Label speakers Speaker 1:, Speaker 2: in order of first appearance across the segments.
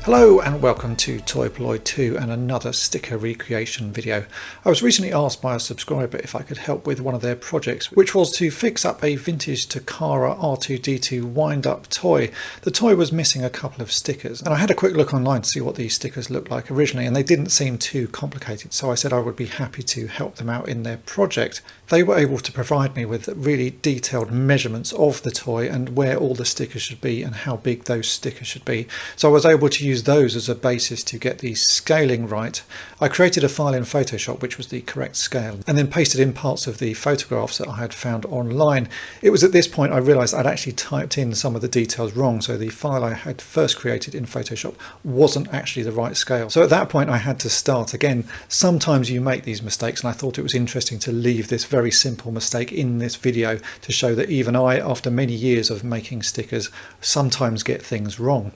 Speaker 1: Hello and welcome to Toy Polloi 2 and another sticker recreation video. I was recently asked by a subscriber if I could help with one of their projects, which was to fix up a vintage Takara R2-D2 wind-up toy. The toy was missing a couple of stickers, and I had a quick look online to see what these stickers looked like originally, and they didn't seem too complicated, so I said I would be happy to help them out in their project. They were able to provide me with really detailed measurements of the toy and where all the stickers should be and how big those stickers should be. So I was able to use those as a basis to get the scaling right. I created a file in Photoshop which was the correct scale and then pasted in parts of the photographs that I had found online. It was at this point I realised I'd actually typed in some of the details wrong, so the file I had first created in Photoshop wasn't actually the right scale. So at that point I had to start again. Sometimes you make these mistakes, and I thought it was interesting to leave this very simple mistake in this video to show that even I, after many years of making stickers, sometimes get things wrong.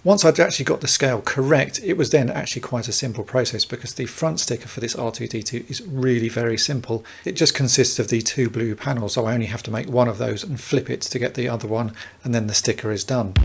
Speaker 1: Once I'd actually got the scale correct, it was then actually quite a simple process, because the front sticker for this R2-D2 is really very simple. It just consists of the two blue panels, so I only have to make one of those and flip it to get the other one, and then the sticker is done.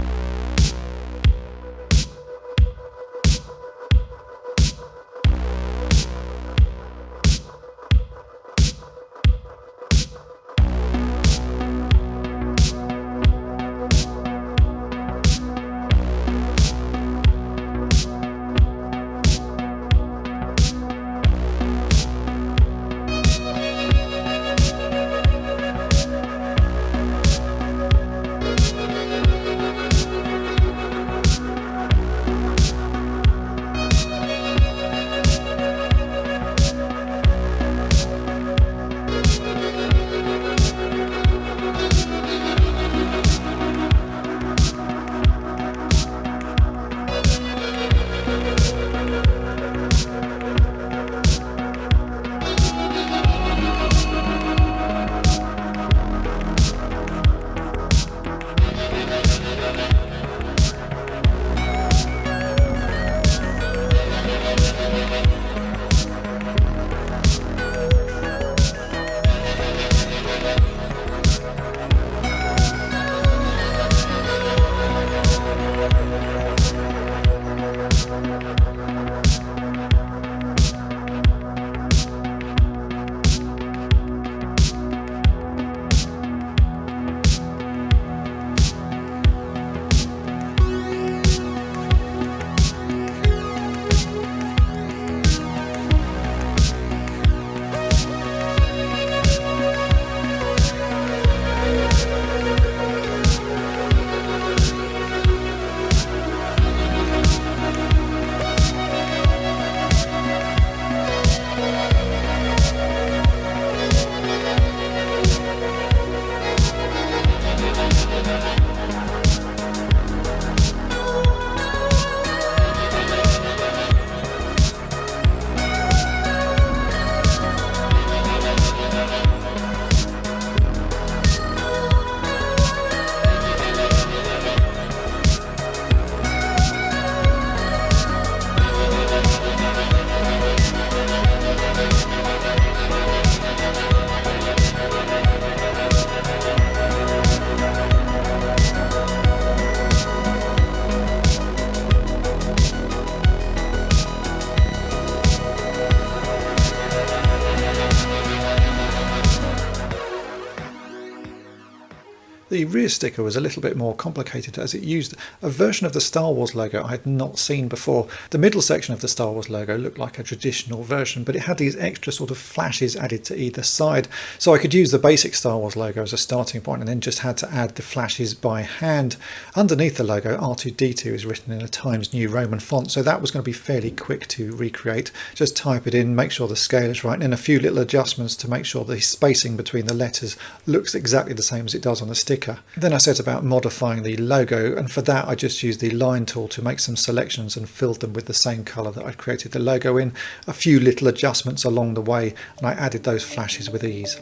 Speaker 1: The rear sticker was a little bit more complicated, as it used a version of the Star Wars logo I had not seen before. The middle section of the Star Wars logo looked like a traditional version, but it had these extra sort of flashes added to either side. So I could use the basic Star Wars logo as a starting point and then just had to add the flashes by hand. Underneath the logo, R2-D2 is written in a Times New Roman font, so that was going to be fairly quick to recreate. Just type it in, make sure the scale is right, and then a few little adjustments to make sure the spacing between the letters looks exactly the same as it does on the sticker. Then I set about modifying the logo, and for that I just used the line tool to make some selections and filled them with the same colour that I'd created the logo in. A few little adjustments along the way, and I added those flashes with ease.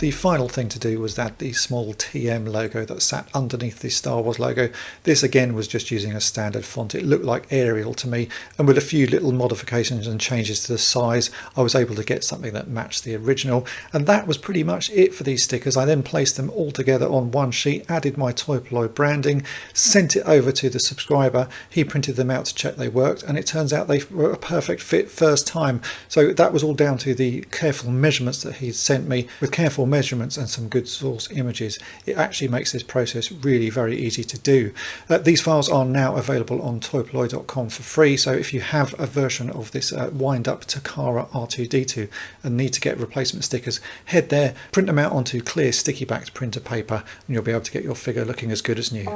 Speaker 1: The final thing to do was add the small TM logo that sat underneath the Star Wars logo. This again was just using a standard font. It looked like Arial to me, and with a few little modifications and changes to the size, I was able to get something that matched the original. And that was pretty much it for these stickers. I then placed them all together on one sheet, added my Toy Polloi branding, sent it over to the subscriber. He printed them out to check they worked, and it turns out they were a perfect fit first time. So that was all down to the careful measurements that he sent me. With careful measurements and some good source images, it actually makes this process really very easy to do. These files are now available on toypolloi.com for free, so if you have a version of this Wind-up Takara R2-D2 and need to get replacement stickers, head there, print them out onto clear sticky backed printer paper, and you'll be able to get your figure looking as good as new.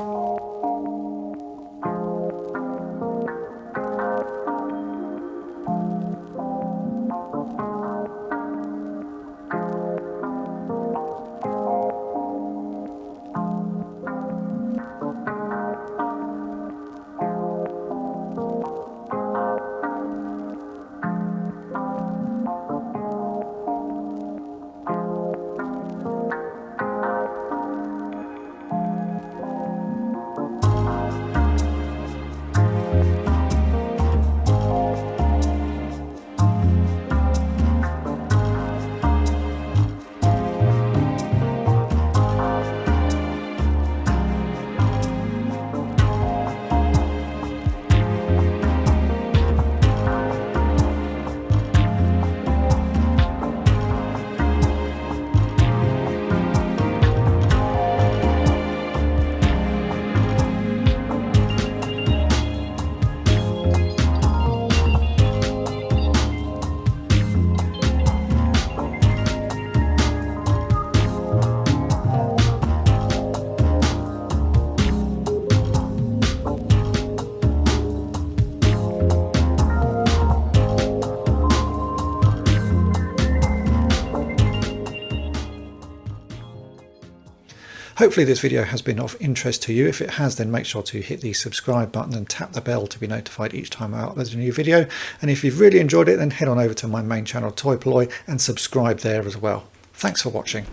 Speaker 1: Hopefully this video has been of interest to you. If it has, then make sure to hit the subscribe button and tap the bell to be notified each time I upload a new video. And if you've really enjoyed it, then head on over to my main channel, Toy Polloi, and subscribe there as well. Thanks for watching.